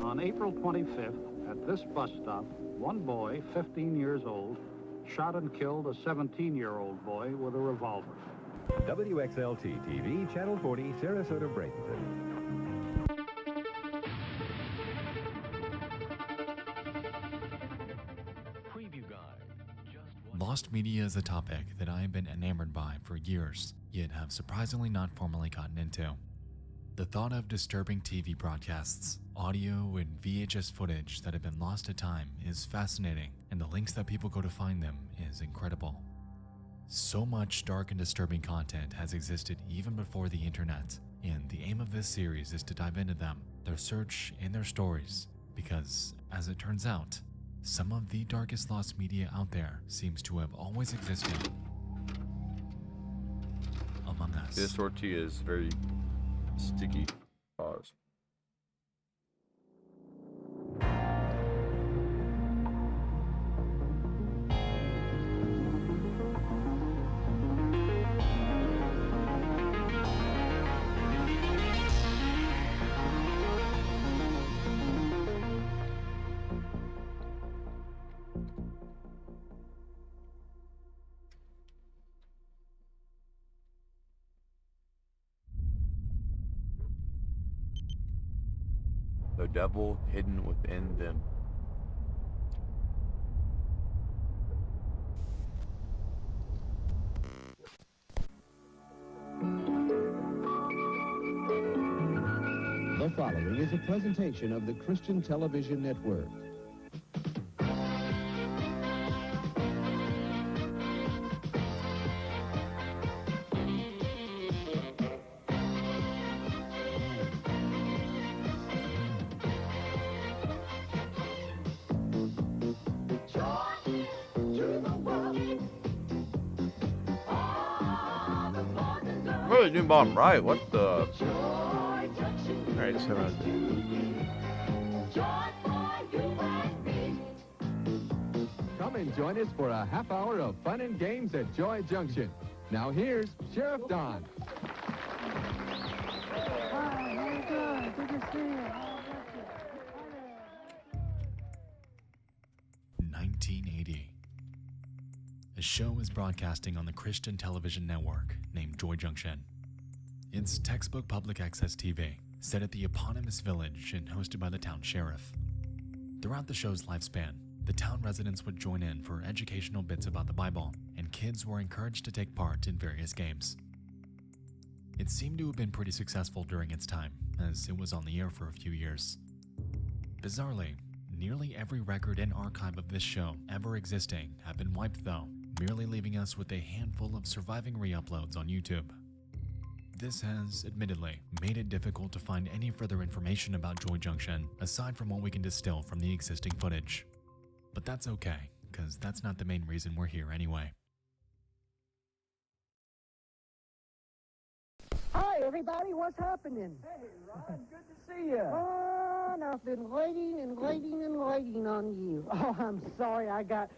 On April 25th, at this bus stop, one boy, 15 years old, shot and killed a 17-year-old boy with a revolver. WXLT TV, Channel 40, Sarasota, Bradenton. Lost media is a topic that I have been enamored by for years, yet have surprisingly not formally gotten into. The thought of disturbing TV broadcasts, audio, and VHS footage that have been lost to time is fascinating, and the links that people go to find them is incredible. So much dark and disturbing content has existed even before the internet, and the aim of this series is to dive into them, their search, and their stories, because, as it turns out, some of the darkest lost media out there seems to have always existed among us. This tortilla is very sticky. Pause. The devil hidden within them. The following is a presentation of the Christian Television Network. Really doing bottom right. What the? Alright, so around Come and join us for a half hour of fun and games at Joy Junction. Now here's Sheriff Don. Hi, how you doing? Good to see you. 1980. A show is broadcasting on the Christian television network named Joy Junction. It's textbook public access TV, set at the eponymous village and hosted by the town sheriff. Throughout the show's lifespan, the town residents would join in for educational bits about the Bible, and kids were encouraged to take part in various games. It seemed to have been pretty successful during its time, as it was on the air for a few years. Bizarrely, nearly every record and archive of this show ever existing have been wiped though, merely leaving us with a handful of surviving re-uploads on YouTube. This has, admittedly, made it difficult to find any further information about Joy Junction aside from what we can distill from the existing footage. But that's okay, because that's not the main reason we're here anyway. Hi, everybody. What's happening? Hey, Ron. Good to see you. Oh, and I've been waiting and waiting and waiting on you. Oh, I'm sorry I got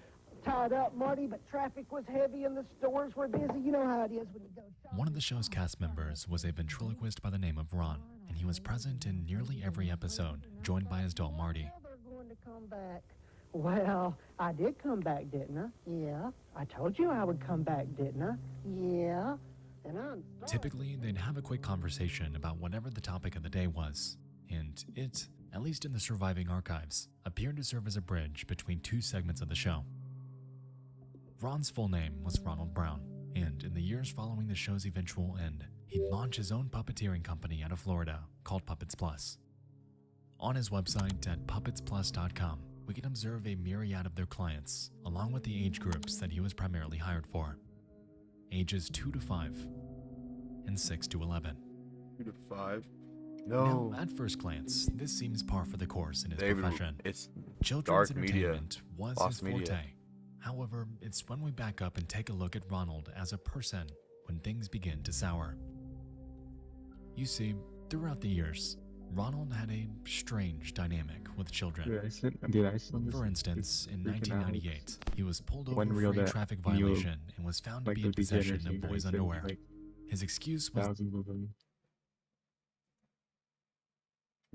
tied up, Marty, but traffic was heavy and the stores were busy. You know how it is when you go shopping. One of the show's cast members was a ventriloquist by the name of Ron, and he was present in nearly every episode, joined by his doll Marty. They're going to come back. Well, I did come back, didn't I? Yeah. I told you I would come back, didn't I? Yeah. And I'm sorry. Typically, they'd have a quick conversation about whatever the topic of the day was, and it, at least in the surviving archives, appeared to serve as a bridge between two segments of the show. Ron's full name was Ronald Brown, and in the years following the show's eventual end, he'd launch his own puppeteering company out of Florida called Puppets Plus. On his website at puppetsplus.com, we can observe a myriad of their clients, along with the age groups that he was primarily hired for. Ages 2 to 5, and 6 to 11. 2 to 5. No. Now, at first glance, this seems par for the course in his David, profession. it's Children's dark media, entertainment was his lost forte. media. However, it's when we back up and take a look at Ronald as a person when things begin to sour. You see, throughout the years, Ronald had a strange dynamic with children. For instance, in 1998, he was pulled over for a traffic violation and was found to be in possession of boys' underwear. His excuse was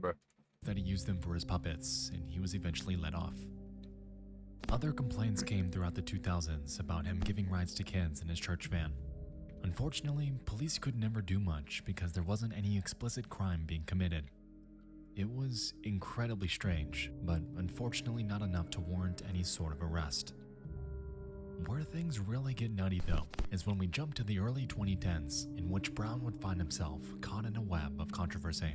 Bruh. that he used them for his puppets, and he was eventually let off. Other complaints came throughout the 2000s about him giving rides to kids in his church van. Unfortunately, police could never do much because there wasn't any explicit crime being committed. It was incredibly strange, but unfortunately not enough to warrant any sort of arrest. Where things really get nutty though, is when we jump to the early 2010s, in which Brown would find himself caught in a web of controversy.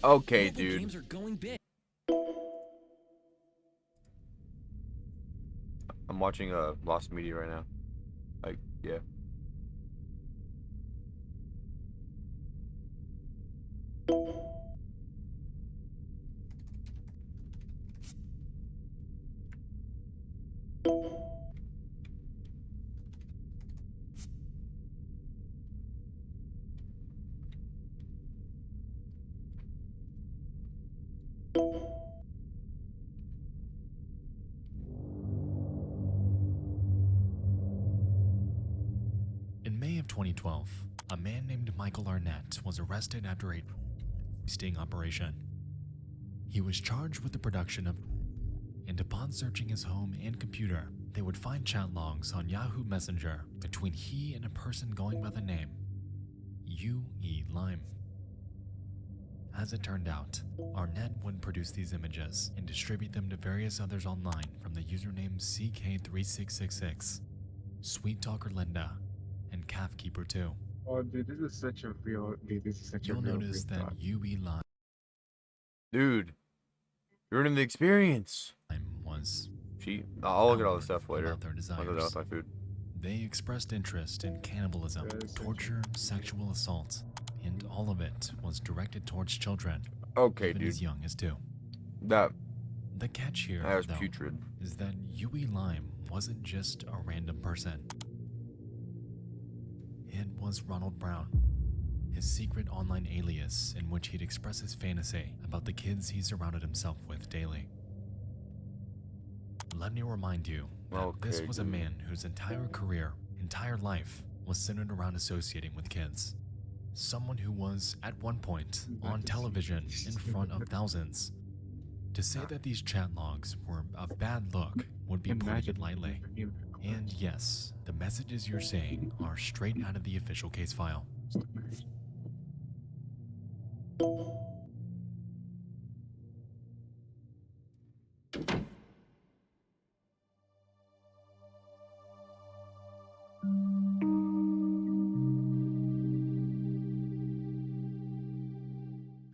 Okay, dude. Games are going big. I'm watching Lost Media right now. Like, yeah. In May of 2012, a man named Michael Arnett was arrested after a sting operation. He was charged with the production of, and upon searching his home and computer, they would find chat logs on Yahoo Messenger between he and a person going by the name U.E. Lime. As it turned out, Arnett would produce these images and distribute them to various others online from the username CK3666, Sweet Talker Linda, and Calf Keeper 2. Oh, dude, this is such a real. Dude, this is such You'll a real. notice that U.E. Lime Dude, you're in the experience. was I'll look at all this stuff later. about their I'll go desires. with my food. They expressed interest in cannibalism, That is torture, sexual assault, and all of it was directed towards children, Okay, even dude. as young as 2. That The catch here, was though, putrid. is that Yui Lime wasn't just a random person. It was Ronald Brown, his secret online alias in which he'd express his fantasy about the kids he surrounded himself with daily. Let me remind you that this Okay, was a dude. man whose entire career, entire life, was centered around associating with kids. Someone who was, at one point, on television in front of thousands. To say that these chat logs were a bad look would be putting it lightly. And yes, the messages you're seeing are straight out of the official case file.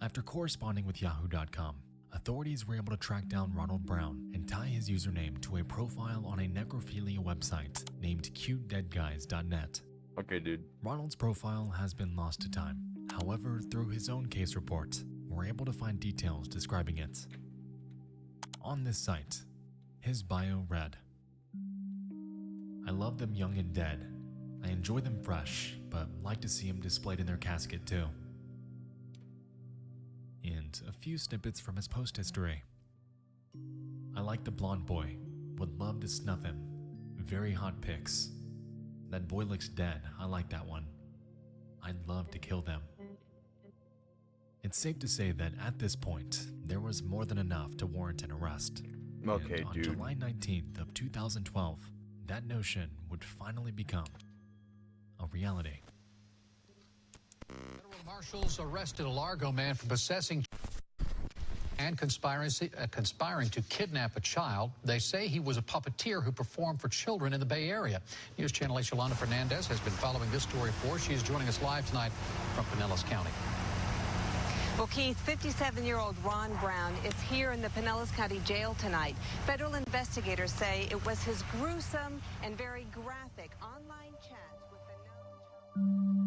After corresponding with Yahoo.com, authorities were able to track down Ronald Brown and tie his username to a profile on a necrophilia website named cutedeadguys.net. Okay, dude. Ronald's profile has been lost to time. However, through his own case report, we're able to find details describing it. On this site, his bio read, "I love them young and dead. I enjoy them fresh, but like to see them displayed in their casket too." And a few snippets from his post history. "I like the blonde boy. Would love to snuff him. Very hot pics. That boy looks dead. I like that one. I'd love to kill them." It's safe to say that at this point, there was more than enough to warrant an arrest. Okay, And on dude. July 19th of 2012, that notion would finally become a reality. Federal marshals arrested a Largo man for possessing and conspiring to kidnap a child. They say he was a puppeteer who performed for children in the Bay Area. News Channel 8's Yolanda Fernandez has been following this story for us. She is joining us live tonight from Pinellas County. Well, Keith, 57-year-old Ron Brown is here in the Pinellas County Jail tonight. Federal investigators say it was his gruesome and very graphic online chats with the known...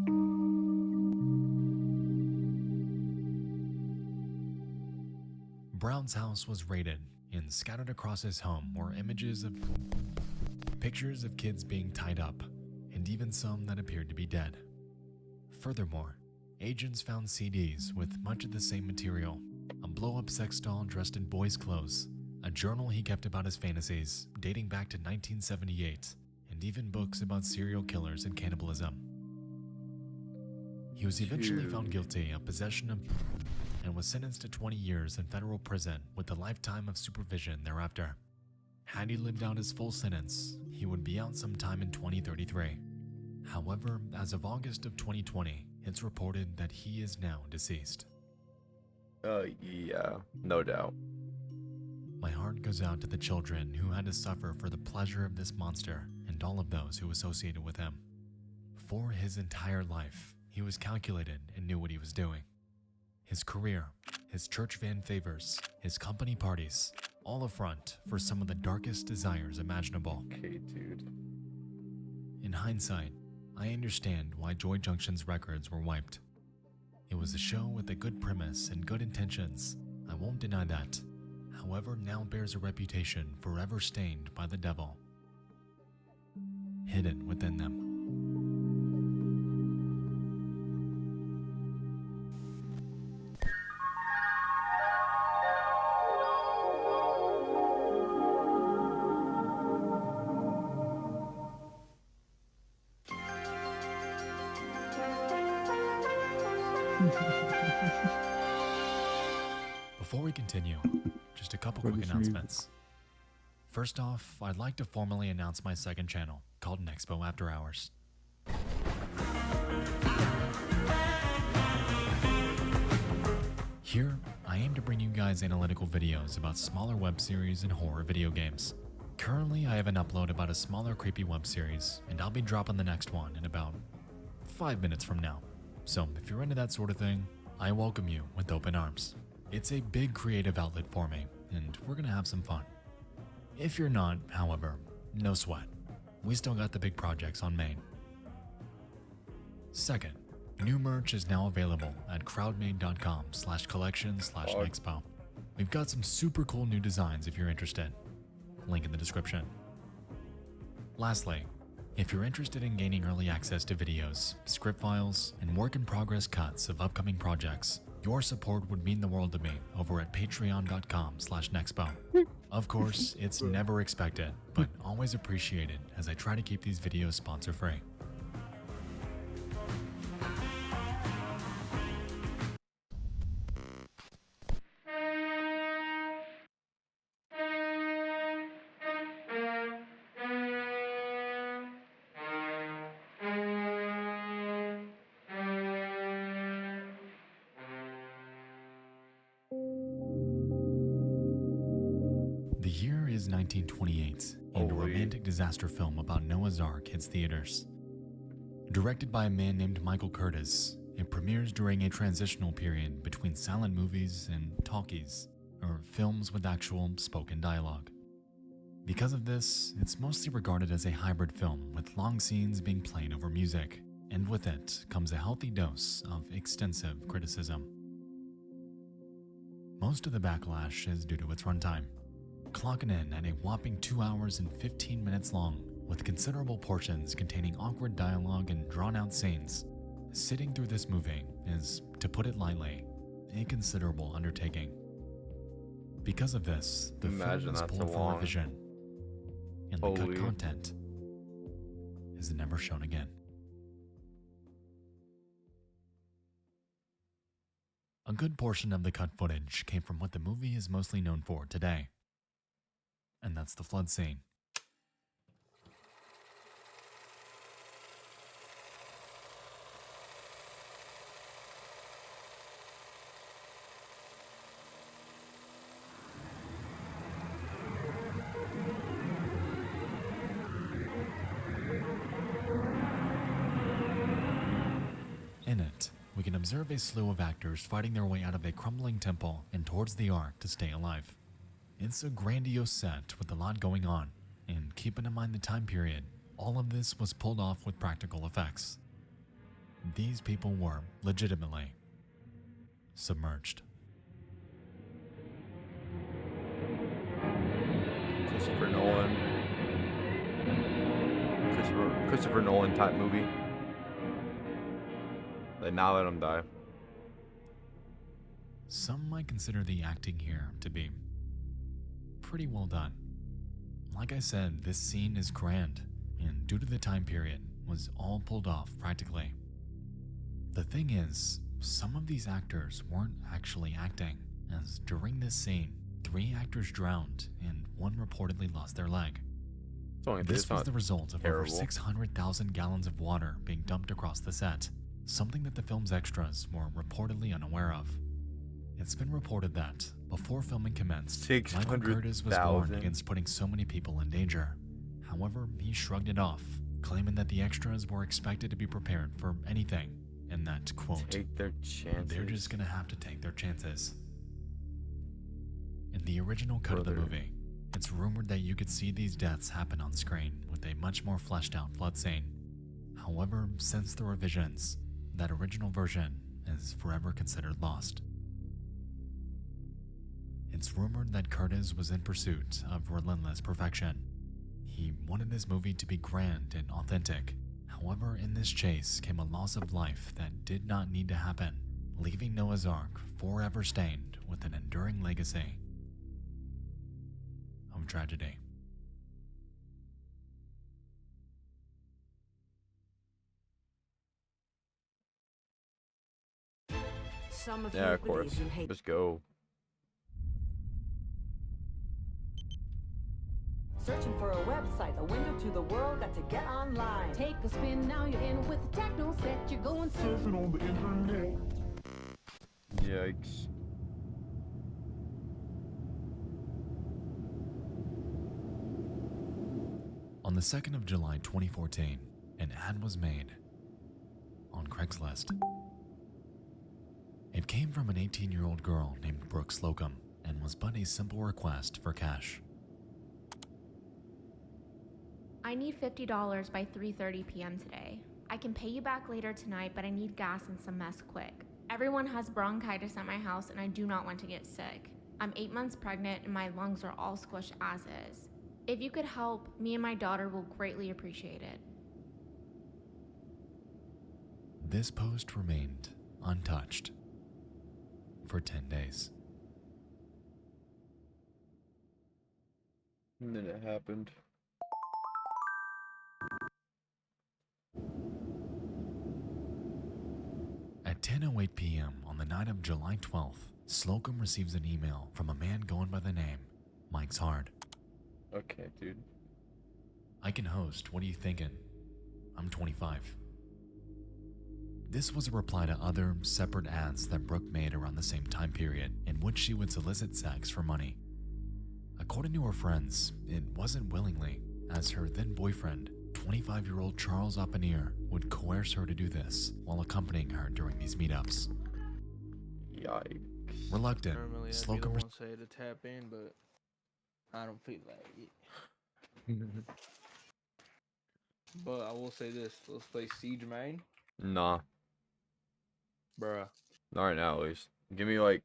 Brown's house was raided, and scattered across his home were images of pictures of kids being tied up, and even some that appeared to be dead. Furthermore, agents found CDs with much of the same material, a blow-up sex doll dressed in boys' clothes, a journal he kept about his fantasies dating back to 1978, and even books about serial killers and cannibalism. He was eventually found guilty of possession of and was sentenced to 20 years in federal prison with a lifetime of supervision thereafter. Had he lived out his full sentence, he would be out sometime in 2033. However, as of August of 2020, it's reported that he is now deceased. Yeah, no doubt. My heart goes out to the children who had to suffer for the pleasure of this monster and all of those who associated with him. For his entire life, he was calculated and knew what he was doing. His career, his church van favors, his company parties, all a front for some of the darkest desires imaginable. Okay, dude. In hindsight, I understand why Joy Junction's records were wiped. It was a show with a good premise and good intentions. I won't deny that. However, now bears a reputation forever stained by the devil, hidden within them. Before we continue, just a couple quick announcements. First off, I'd like to formally announce my second channel, called Nexpo After Hours. Here, I aim to bring you guys analytical videos about smaller web series and horror video games. Currently, I have an upload about a smaller creepy web series, and I'll be dropping the next one in about 5 minutes from now. So if you're into that sort of thing, I welcome you with open arms. It's a big creative outlet for me, and we're gonna have some fun. If you're not, however, no sweat. We still got the big projects on main. Second, new merch is now available at crowdmade.com/collection/Nexpo. We've got some super cool new designs if you're interested. Link in the description. Lastly, if you're interested in gaining early access to videos, script files, and work-in-progress cuts of upcoming projects, your support would mean the world to me over at patreon.com/Nexpo. Of course, it's never expected, but always appreciated as I try to keep these videos sponsor-free. The year is 1928, and a romantic disaster film about Noah's Ark hits theaters. Directed by a man named Michael Curtis, it premieres during a transitional period between silent movies and talkies, or films with actual spoken dialogue. Because of this, it's mostly regarded as a hybrid film with long scenes being played over music, and with it comes a healthy dose of extensive criticism. Most of the backlash is due to its runtime, clocking in at a whopping 2 hours and 15 minutes long, with considerable portions containing awkward dialogue and drawn-out scenes. Sitting through this movie is, to put it lightly, a considerable undertaking. Because of this, the film is pulled for revision, and the cut content is never shown again. A good portion of the cut footage came from what the movie is mostly known for today, and that's the flood scene. In it, we can observe a slew of actors fighting their way out of a crumbling temple and towards the Ark to stay alive. It's a grandiose set with a lot going on, and keeping in mind the time period, all of this was pulled off with practical effects. These people were, legitimately, submerged. Christopher Nolan type movie. They now let him die. Some might consider the acting here to be pretty well done. Like I said, this scene is grand, and due to the time period, was all pulled off practically. The thing is, some of these actors weren't actually acting, as during this scene, 3 actors drowned and 1 reportedly lost their leg. This was the result of over 600,000 gallons of water being dumped across the set, something that the film's extras were reportedly unaware of. It's been reported that, before filming commenced, Michael Curtiz was warned against putting so many people in danger. However, he shrugged it off, claiming that the extras were expected to be prepared for anything, and that, quote, take their chances. They're just gonna have to take their chances. In the original cut of the movie, it's rumored that you could see these deaths happen on screen with a much more fleshed out flood scene. However, since the revisions, that original version is forever considered lost. It's rumored that Curtiz was in pursuit of relentless perfection. He wanted this movie to be grand and authentic. However, in this chase came a loss of life that did not need to happen, leaving Noah's Ark forever stained with an enduring legacy of tragedy. Yeah, of course. Let's go. Searching for a website, a window to the world, got to get online. Take a spin, now you're in with the techno set. You're going surfing on the internet. Yikes. On the 2nd of July 2014, an ad was made on Craigslist. It came from an 18-year-old girl named Brooke Slocum and was but a simple request for cash. I need $50 by 3:30 p.m. today. I can pay you back later tonight, but I need gas and some mess quick. Everyone has bronchitis at my house and I do not want to get sick. I'm 8 months pregnant and my lungs are all squished as is. If you could help, me and my daughter will greatly appreciate it. This post remained untouched for 10 days. And then it happened. At 10:08 p.m. on the night of July 12th, Slocum receives an email from a man going by the name Mike's Hard. Okay, dude. I can host, what are you thinking? I'm 25. This was a reply to other, separate ads that Brooke made around the same time period, in which she would solicit sex for money. According to her friends, it wasn't willingly, as her then boyfriend, 25-year-old Charles Oppenheer, would coerce her to do this while accompanying her during these meetups. Yikes. Reluctant, Normally, Slocum I'd say to tap in, but I don't feel like it. But I will say this: let's play Siege Main. Nah. Bruh. Not right now, at least. Give me like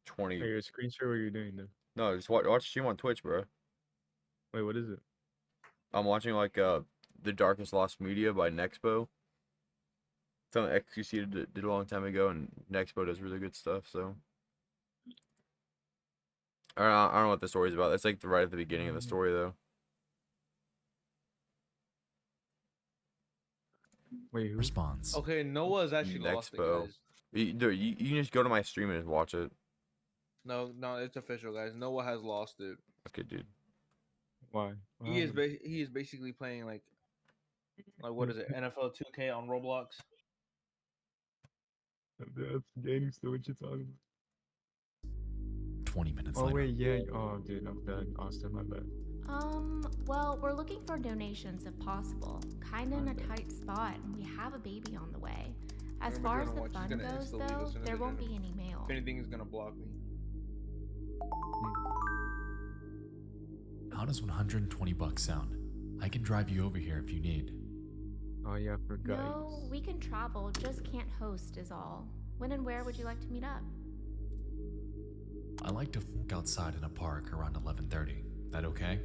20. Hey, your screen share what you're doing though. No, just watch stream on Twitch, bro. Wait, what is it? I'm watching like The Darkest Lost Media by Nexpo. Something XQC did a long time ago, and Nexpo does really good stuff. So I don't know what the story's about. That's like right at the beginning of the story, though. Wait, who? responds. Okay, Noah's actually lost it, Nexpo. guys. You can just go to my stream and just watch it. No, it's official, guys. Noah has lost it. Okay, dude. Why? He is basically playing like what is it? NFL 2K on Roblox. That's gaming still what you're talking about. 20 minutes Oh later. wait, yeah. Oh, dude, I'm done. Austin, my bad. Well, we're looking for donations if possible. Kinda in a tight spot, and we have a baby on the way. As far as the fund goes, though, there won't be any mail. If anything, is gonna block me. How does $120 sound? I can drive you over here if you need. Oh yeah, for guys. No, we can travel, just can't host is all. When and where would you like to meet up? I like to fuck outside in a park around 11:30. That okay?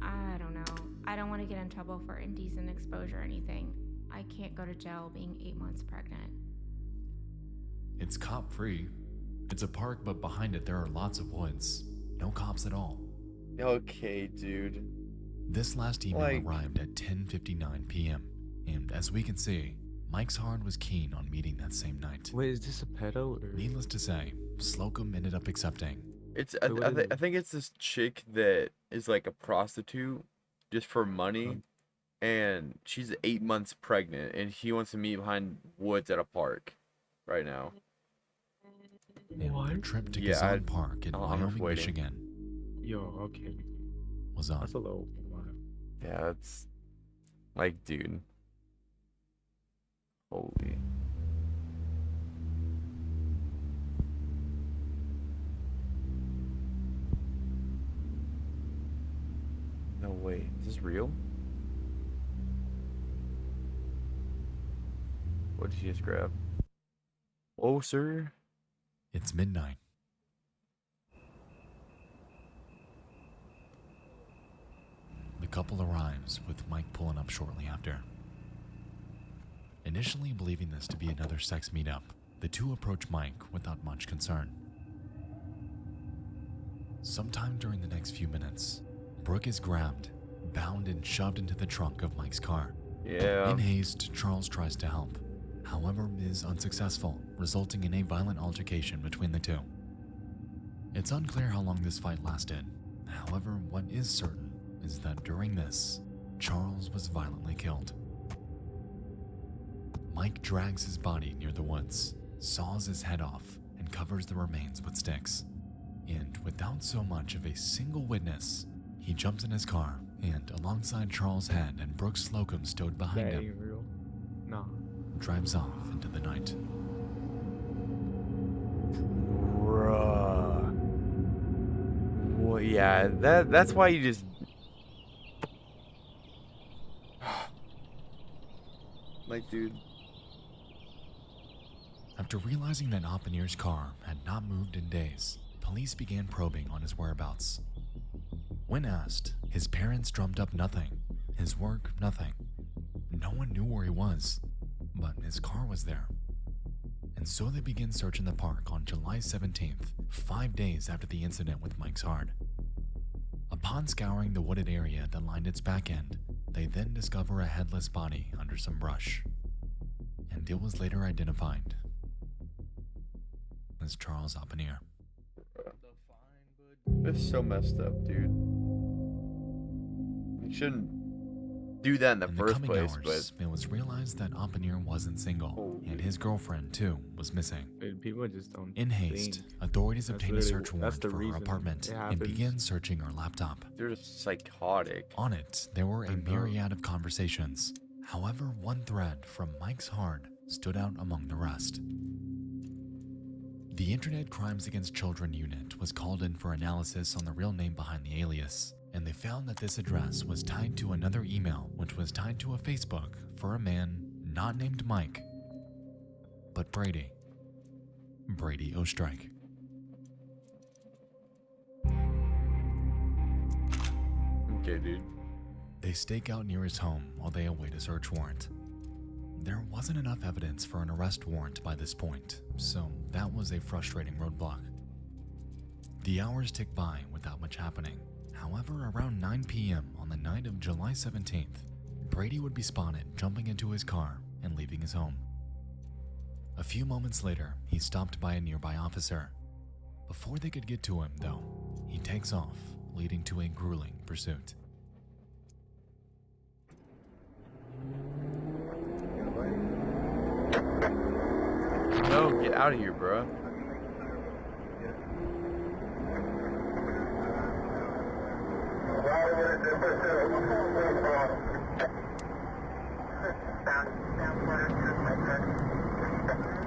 I don't know. I don't want to get in trouble for indecent exposure or anything. I can't go to jail being 8 months pregnant. It's cop free. It's a park, but behind it there are lots of woods. No cops at all. Okay, dude. This last email arrived at 10:59 p.m. And as we can see, Mike's Hard was keen on meeting that same night. Wait, is this a pedo? Or... Needless to say, Slocum ended up accepting. I think it's this chick that is like a prostitute just for money, and she's 8 months pregnant, and he wants to meet behind woods at a park right now. And their trip to Gazon Park in Wyoming, Michigan. Yo, okay. Was on. That's a little. Yeah, it's like, dude. Holy. No way. Is this real? What did you just grab? Oh, sir. It's midnight. The couple arrives, with Mike pulling up shortly after. Initially believing this to be another sex meetup, the two approach Mike without much concern. Sometime during the next few minutes, Brooke is grabbed, bound, and shoved into the trunk of Mike's car. Yeah. In haste, Charles tries to help, however is unsuccessful, resulting in a violent altercation between the two. It's unclear how long this fight lasted. However, what is certain is that during this, Charles was violently killed. Mike drags his body near the woods, saws his head off, and covers the remains with sticks. And without so much of a single witness, he jumps in his car and, alongside Charles' head and Brooke Slocum stowed behind That him, ain't real. Nah. drives off into the night. Bruh. Well, yeah, that's why you just... like, dude. After realizing that Oppenhier's car had not moved in days, police began probing on his whereabouts. When asked, his parents drummed up nothing, his work nothing. No one knew where he was, but his car was there. And so they began searching the park on July 17th, 5 days after the incident with Mike's Hard. Upon scouring the wooded area that lined its back end, they then discover a headless body under some brush. And it was later identified as Charles Oppenhier. That's so messed up, dude. You shouldn't do that in the first place, hours, it was realized that Oppenhier wasn't single, and his girlfriend, too, was missing. People just don't. In haste, think. authorities That's obtained a literally- search that's warrant the for her reason apartment it and happens. began searching her laptop. They're just psychotic. On it, there were a myriad of conversations. However, one thread from Mike's Hard stood out among the rest. The Internet Crimes Against Children Unit was called in for analysis on the real name behind the alias, and they found that this address was tied to another email, which was tied to a Facebook for a man not named Mike, but Brady Ostrike. Okay, dude. They stake out near his home while they await a search warrant. There wasn't enough evidence for an arrest warrant by this point, so that was a frustrating roadblock. The hours ticked by without much happening. However, around 9 p.m. on the night of July 17th, Brady would be spotted jumping into his car and leaving his home. A few moments later, he stopped by a nearby officer. Before they could get to him, though, he takes off, leading to a grueling pursuit. No, get out of here, bro.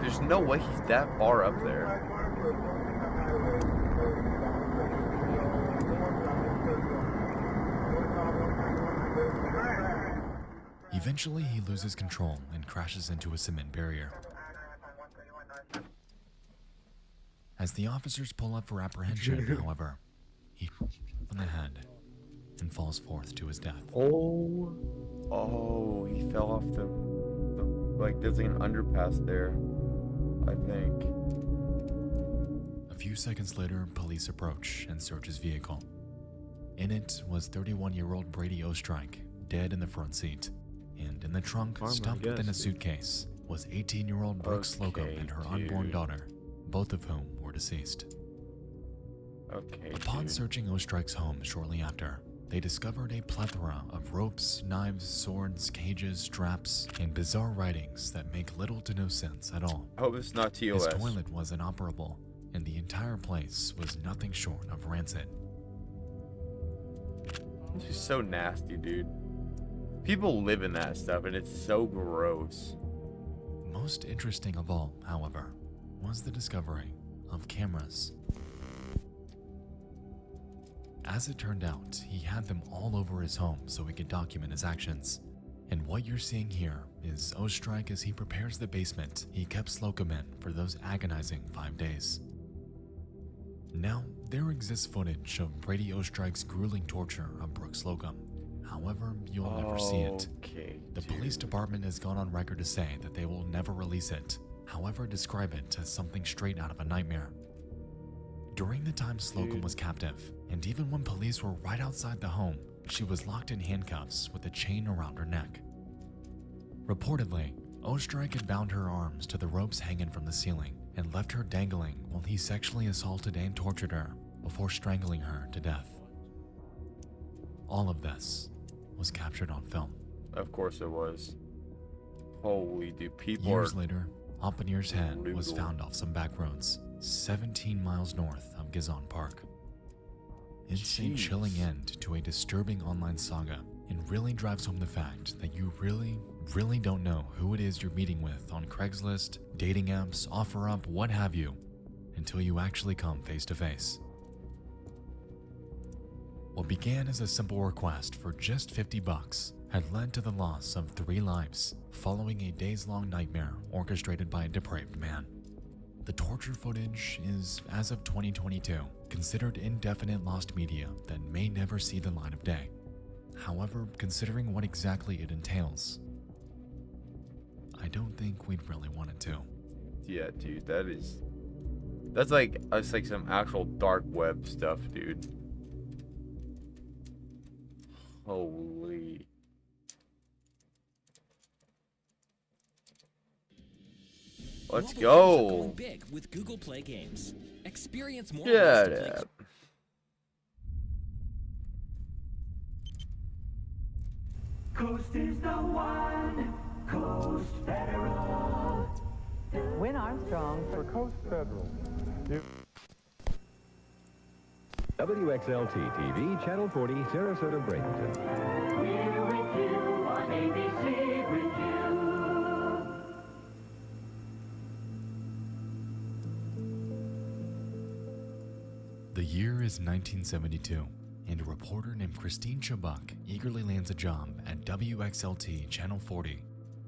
There's no way he's that far up there. Eventually, he loses control and crashes into a cement barrier. As the officers pull up for apprehension, however, he hits on the head and falls forth to his death. Oh, he fell off the like, there's like an underpass there, I think. A few seconds later, police approach and search his vehicle. In it was 31-year-old Brady Ostrike, dead in the front seat. And in the trunk, stuffed within a suitcase, was 18-year-old Brooke Slocum and her unborn daughter, both of whom were deceased. Upon searching Ostrike's home shortly after, they discovered a plethora of ropes, knives, swords, cages, straps, and bizarre writings that make little to no sense at all. I hope it's not TOS. His toilet was inoperable, and the entire place was nothing short of rancid. She's so nasty, dude. People live in that stuff, and it's so gross. Most interesting of all, however, was the discovery of cameras. As it turned out, he had them all over his home so he could document his actions. And what you're seeing here is Ostrike as he prepares the basement he kept Slocum in for those agonizing 5 days. Now, there exists footage of Brady Ostrike's grueling torture of Brooke Slocum. However, you'll never see it. The police department has gone on record to say that they will never release it, however describe it as something straight out of a nightmare. During the time Slocum was captive, and even when police were right outside the home, she was locked in handcuffs with a chain around her neck. Reportedly, Ostrike had bound her arms to the ropes hanging from the ceiling and left her dangling while he sexually assaulted and tortured her before strangling her to death. All of this was captured on film. Of course it was. Holy dude, people Years later, Oppenheimer's head was found off some back roads 17 miles north of Gizon Park. It's a chilling end to a disturbing online saga and really drives home the fact that you really don't know who it is you're meeting with on Craigslist, dating apps, OfferUp, what have you, until you actually come face to face. What began as a simple request for just $50 had led to the loss of 3 lives following a days-long nightmare orchestrated by a depraved man. The torture footage is, as of 2022, considered indefinite lost media that may never see the light of day. However, considering what exactly it entails, I don't think we'd really want it to. Yeah, dude, that's like some actual dark web stuff, dude. Holy. Let's go. Going big with Google Play Games. Experience more Yeah. ways to play. Coast is the one. Coast Federal. Win Armstrong for Coast Federal. WXLT TV, Channel 40, Sarasota, Bradenton. We're with you on ABC with you. The year is 1972, and a reporter named Christine Chubbuck eagerly lands a job at WXLT Channel 40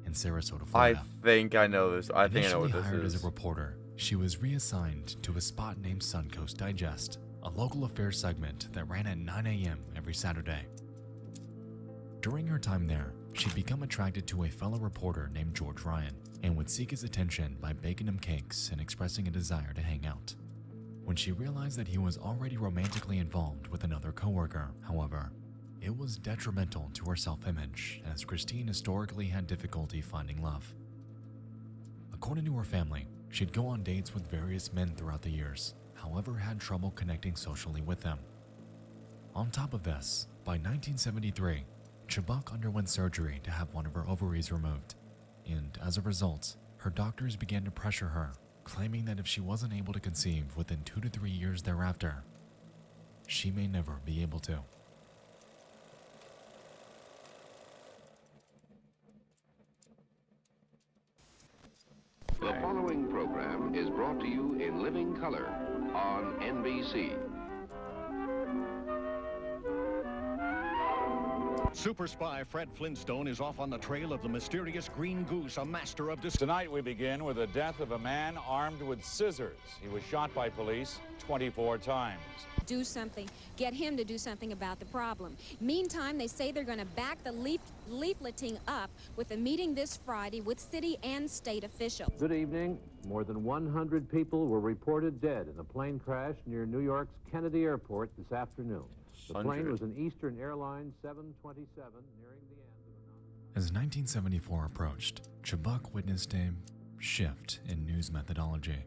in Sarasota, Florida. I think I know this. I think I know what this hired is. as a reporter, she was reassigned to a spot named Suncoast Digest, a local affairs segment that ran at 9 a.m. every Saturday. During her time there, she'd become attracted to a fellow reporter named George Ryan and would seek his attention by baking him cakes and expressing a desire to hang out. When she realized that he was already romantically involved with another coworker, however, it was detrimental to her self-image, as Christine historically had difficulty finding love. According to her family, she'd go on dates with various men throughout the years, however had trouble connecting socially with them. On top of this, by 1973, Chubbuck underwent surgery to have one of her ovaries removed, and as a result, her doctors began to pressure her, claiming that if she wasn't able to conceive within 2 to 3 years thereafter, she may never be able to. The following program is brought to you in living color on NBC. Super spy Fred Flintstone is off on the trail of the mysterious Green Goose, a master of Tonight we begin with the death of a man armed with scissors. He was shot by police 24 times. Do something, get him to do something about the problem. Meantime, they say they're going to back the leafleting up with a meeting this Friday with city and state officials. Good evening. More than 100 people were reported dead in a plane crash near New York's Kennedy Airport this afternoon. The plane was an Eastern Airlines 727 nearing the end. As 1974 approached, Chubbuck witnessed a shift in news methodology.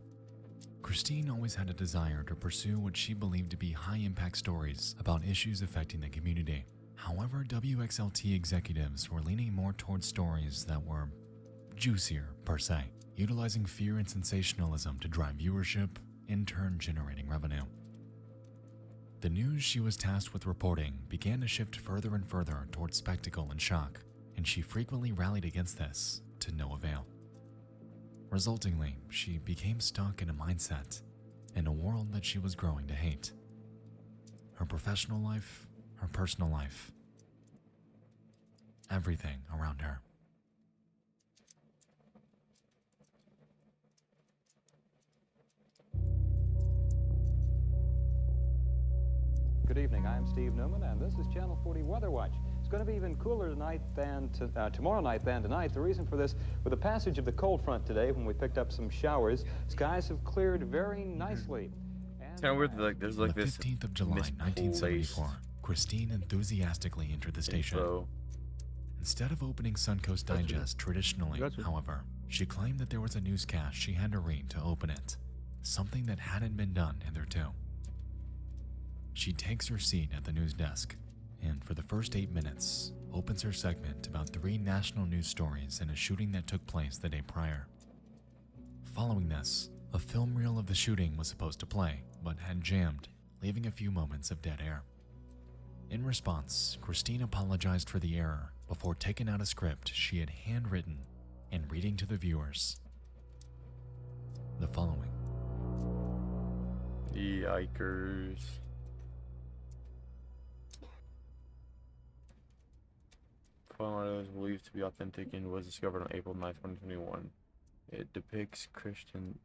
Christine always had a desire to pursue what she believed to be high-impact stories about issues affecting the community. However, WXLT executives were leaning more towards stories that were juicier, per se, utilizing fear and sensationalism to drive viewership, in turn generating revenue. The news she was tasked with reporting began to shift further and further towards spectacle and shock, and she frequently rallied against this to no avail. Resultingly, she became stuck in a mindset, in a world that she was growing to hate. Her professional life, her personal life, everything around her. Good evening, I'm Steve Newman, and this is Channel 40 Weather Watch. It's going to be even cooler tonight than tomorrow night than tonight. The reason for this, with the passage of the cold front today, when we picked up some showers, skies have cleared very nicely. It's kind of weird, like there's like this. The 15th of July, 1974, Christine enthusiastically entered the station. Instead of opening Suncoast Digest traditionally, however, she claimed that there was a newscast she had to read to open it, something that hadn't been done hitherto. She takes her seat at the news desk, and for the first 8 minutes, opens her segment about 3 national news stories and a shooting that took place the day prior. Following this, a film reel of the shooting was supposed to play, but had jammed, leaving a few moments of dead air. In response, Christine apologized for the error before taking out a script she had handwritten and reading to the viewers the following. Yikers. Photo is believed to be authentic and was discovered on April 9, 2021. It depicts Christian.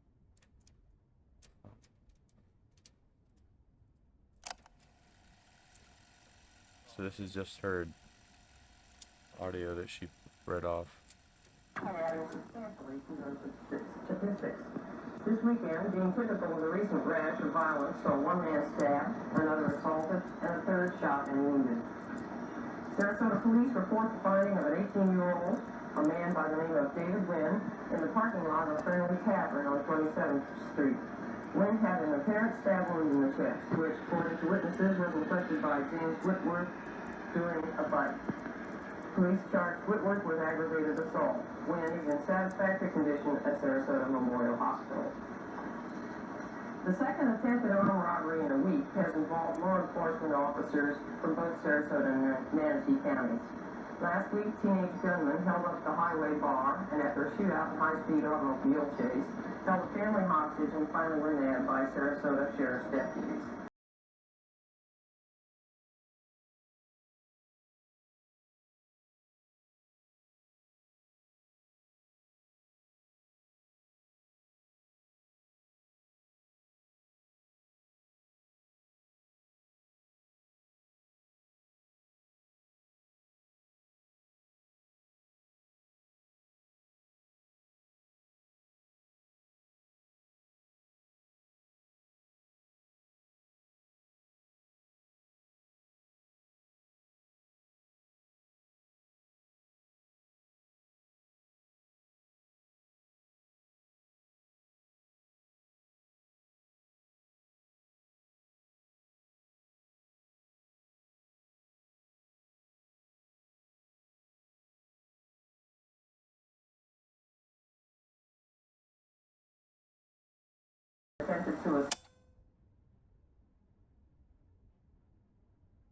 So this is just her audio that she read off. Statistics. This weekend, being typical of the recent rash of violence, saw one man stabbed, another assaulted, and a third shot and wounded. Sarasota police report the finding of an 18-year-old, a man by the name of David Wynn, in the parking lot of a friendly tavern on 27th Street. Wynn had an apparent stab wound in the chest, which, according to witnesses, was inflicted by James Whitworth during a fight. Police charged Whitworth with aggravated assault. Wynn is in satisfactory condition at Sarasota Memorial Hospital. The second attempted armed robbery in a week has involved law enforcement officers from both Sarasota and Manatee counties. Last week, teenage gunmen held up the highway bar and, after a shootout and high-speed automobile chase, held a family hostage and finally were nabbed by Sarasota sheriff's deputies.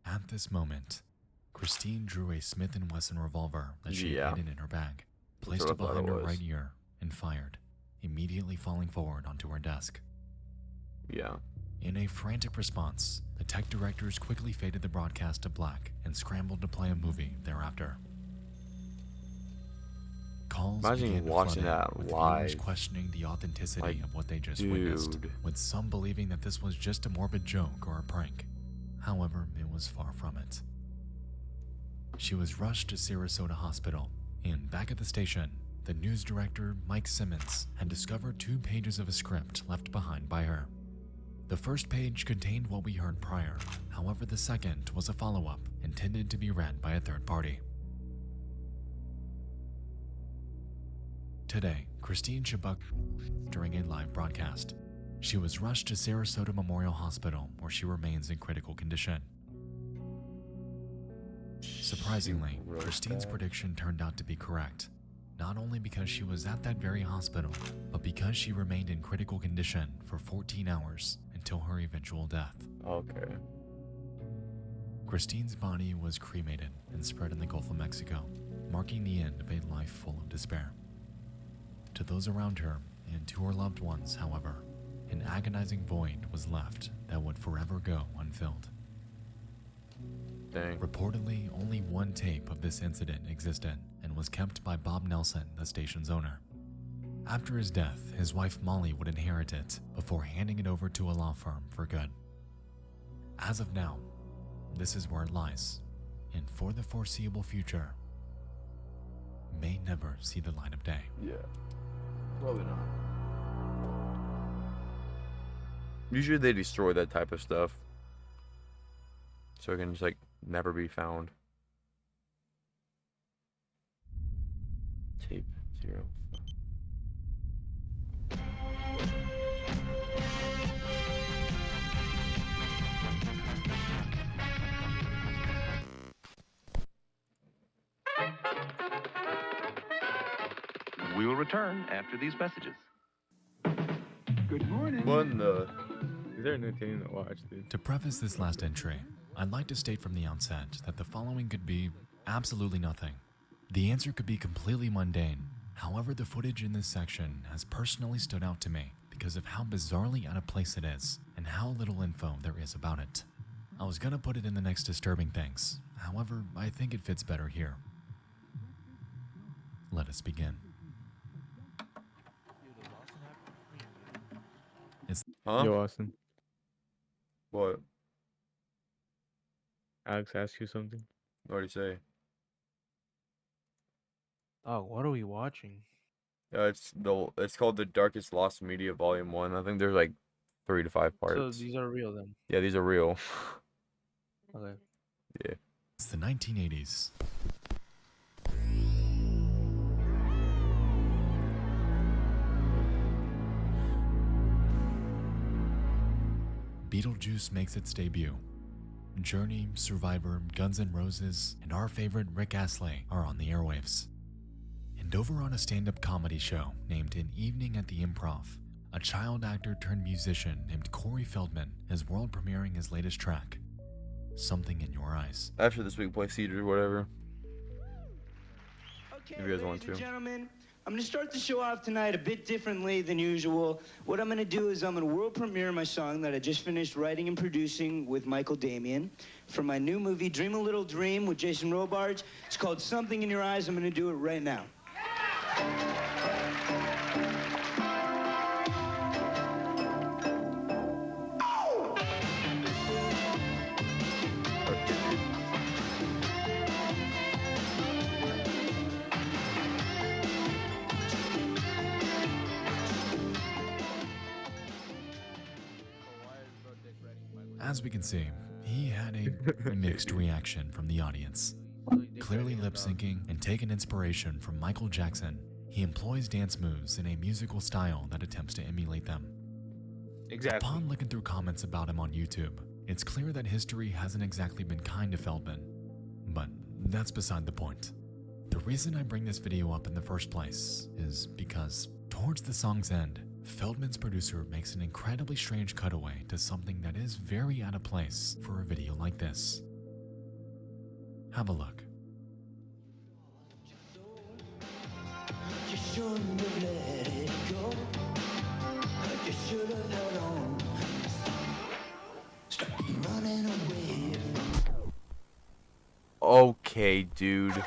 At this moment, Christine drew a Smith & Wesson revolver that she had hidden in her bag, placed it behind her right ear, and fired, immediately falling forward onto her desk. In a frantic response, the tech directors quickly faded the broadcast to black and scrambled to play a movie thereafter. Calls Imagine began watching flooding, that with live. viewers questioning the authenticity Like, of what they just witnessed, dude. with some believing that this was just a morbid joke or a prank. However, it was far from it. She was rushed to Sarasota Hospital, and back at the station, the news director, Mike Simmons, had discovered 2 pages of a script left behind by her. The first page contained what we heard prior, however the second was a follow-up intended to be read by a third party. Today, Christine Chubbuck, during a live broadcast, she was rushed to Sarasota Memorial Hospital where she remains in critical condition. Surprisingly, Christine's prediction turned out to be correct, not only because she was at that very hospital, but because she remained in critical condition for 14 hours until her eventual death. Okay. Christine's body was cremated and spread in the Gulf of Mexico, marking the end of a life full of despair. To those around her and to her loved ones, however, an agonizing void was left that would forever go unfilled. Dang. Reportedly, only one tape of this incident existed and was kept by Bob Nelson, the station's owner. After his death, his wife Molly would inherit it before handing it over to a law firm for good. As of now, this is where it lies, and for the foreseeable future, may never see the light of day. Yeah. Probably not. Usually they destroy that type of stuff, so it can just like never be found. Tape 0. We will return after these messages. Good morning. What in the... Is there anything to watch, dude? To preface this last entry, I'd like to state from the outset that the following could be absolutely nothing. The answer could be completely mundane. However, the footage in this section has personally stood out to me because of how bizarrely out of place it is and how little info there is about it. I was gonna put it in the next disturbing things. However, I think it fits better here. Let us begin. Huh? Yo, Austin. What? Alex asked you something. What did he say? Oh, what are we watching? It's called The Darkest Lost Media Volume 1. I think there's like 3 to 5 parts. So these are real then? Yeah, these are real. Okay. Yeah. It's the 1980s. Beetlejuice makes its debut. Journey, Survivor, Guns N' Roses, and our favorite Rick Astley are on the airwaves. And over on a stand-up comedy show named An Evening at the Improv, a child actor turned musician named Cory Feldman is world premiering his latest track, Something in Your Eyes. After this week, play Cedars or whatever. Okay, If you guys want ladies and to. gentlemen, I'm going to start the show off tonight a bit differently than usual. What I'm going to do is I'm going to world premiere my song that I just finished writing and producing with Michael Damian from my new movie, Dream a Little Dream, with Jason Robards. It's called Something in Your Eyes. I'm going to do it right now. As we can see, he had a mixed reaction from the audience. Clearly lip-syncing and taking inspiration from Michael Jackson, he employs dance moves in a musical style that attempts to emulate them. Exactly. Upon looking through comments about him on YouTube, it's clear that history hasn't exactly been kind to Feldman. But that's beside the point. The reason I bring this video up in the first place is because, towards the song's end, Feldman's producer makes an incredibly strange cutaway to something that is very out of place for a video like this. Have a look. You shouldn't have let it go. You should have held on. Stop running away. Okay, dude.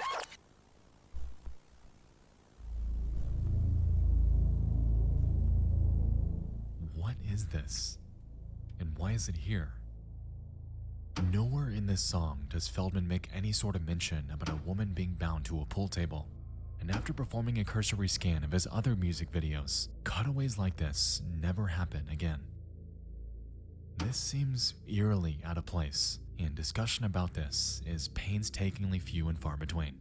is it here? Nowhere in this song does Feldman make any sort of mention about a woman being bound to a pool table. And after performing a cursory scan of his other music videos, cutaways like this never happen again. This seems eerily out of place, and discussion about this is painstakingly few and far between.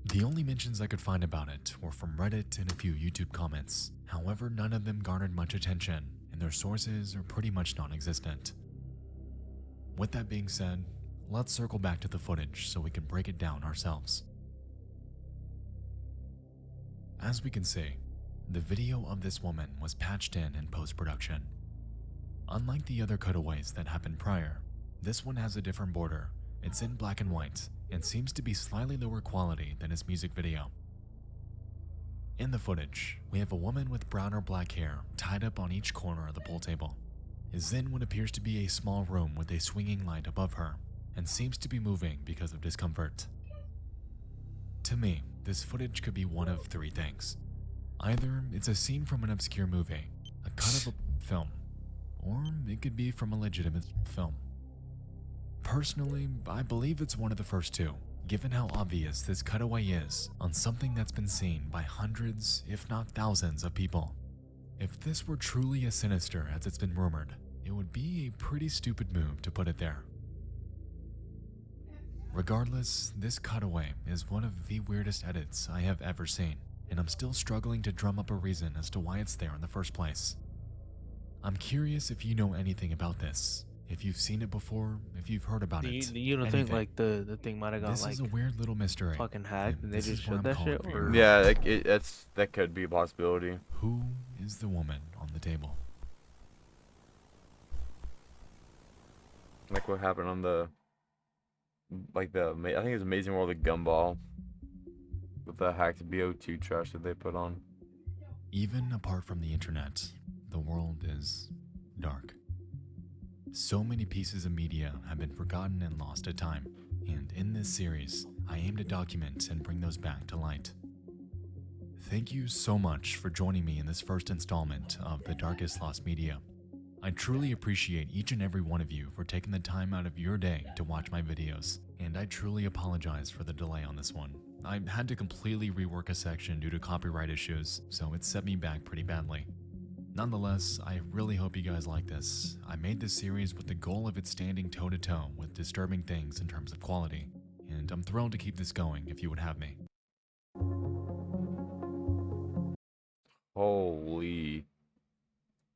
The only mentions I could find about it were from Reddit and a few YouTube comments. However, none of them garnered much attention, and their sources are pretty much non-existent. With that being said, let's circle back to the footage so we can break it down ourselves. As we can see, the video of this woman was patched in post-production. Unlike the other cutaways that happened prior, this one has a different border. It's in black and white and seems to be slightly lower quality than his music video. In the footage, we have a woman with brown or black hair tied up on each corner of the pool table, is in what appears to be a small room with a swinging light above her, and seems to be moving because of discomfort. To me, this footage could be one of three things. Either it's a scene from an obscure movie, a cut of a film, or it could be from a legitimate film. Personally, I believe it's one of the first two, given how obvious this cutaway is on something that's been seen by hundreds, if not thousands, of people. If this were truly as sinister as it's been rumored, it would be a pretty stupid move to put it there. Regardless, this cutaway is one of the weirdest edits I have ever seen, and I'm still struggling to drum up a reason as to why it's there in the first place. I'm curious if you know anything about this, if you've seen it before, if you've heard about it. You don't think like the thing might have got This is a weird little mystery. fucking hacked and they this just is where showed I'm that calling shit? for your Or... Yeah, that could be a possibility. Who is the woman on the table? Like what happened on the, I think it was Amazing World of Gumball, with the hacked BO2 trash that they put on. Even apart from the internet, the world is dark. So many pieces of media have been forgotten and lost to time, and in this series, I aim to document and bring those back to light. Thank you so much for joining me in this first installment of The Darkest Lost Media. I truly appreciate each and every one of you for taking the time out of your day to watch my videos, and I truly apologize for the delay on this one. I had to completely rework a section due to copyright issues, so it set me back pretty badly. Nonetheless, I really hope you guys like this. I made this series with the goal of it standing toe-to-toe with disturbing things in terms of quality, and I'm thrilled to keep this going if you would have me. Holy.